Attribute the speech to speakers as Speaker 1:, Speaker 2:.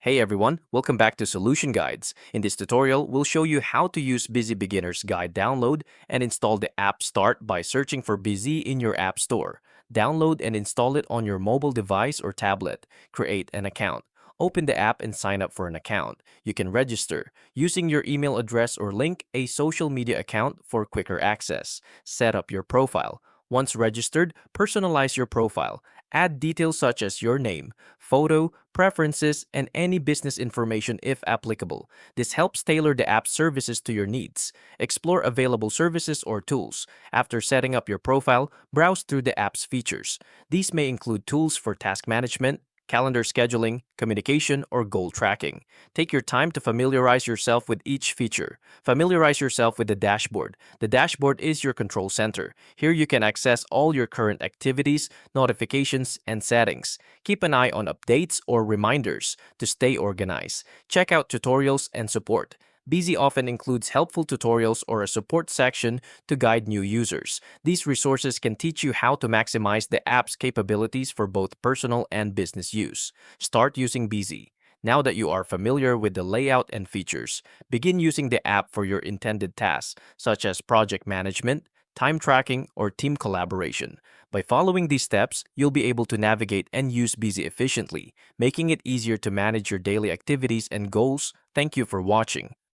Speaker 1: Hey everyone, welcome back to Solution Guides. In this tutorial, we'll show you how to use Bizee Beginner's Guide download and install the app Start by searching for Bizee in your App Store. Download and install it on your mobile device or tablet. Create an account. Open the app and sign up for an account. You can register using your email address or link a social media account for quicker access. Set up your profile. Once registered, personalize your profile. Add details such as your name, photo, preferences, and any business information if applicable. This helps tailor the app's services to your needs. Explore available services or tools. After setting up your profile, browse through the app's features. These may include tools for task management, calendar scheduling, communication, or goal tracking. Take your time to familiarize yourself with each feature. Familiarize yourself with the dashboard. The dashboard is your control center. Here you can access all your current activities, notifications, and settings. Keep an eye on updates or reminders to stay organized. Check out tutorials and support. Bizee often includes helpful tutorials or a support section to guide new users. These resources can teach you how to maximize the app's capabilities for both personal and business use. Start using Bizee. Now that you are familiar with the layout and features, begin using the app for your intended tasks, such as project management, time tracking, or team collaboration. By following these steps, you'll be able to navigate and use Bizee efficiently, making it easier to manage your daily activities and goals. Thank you for watching.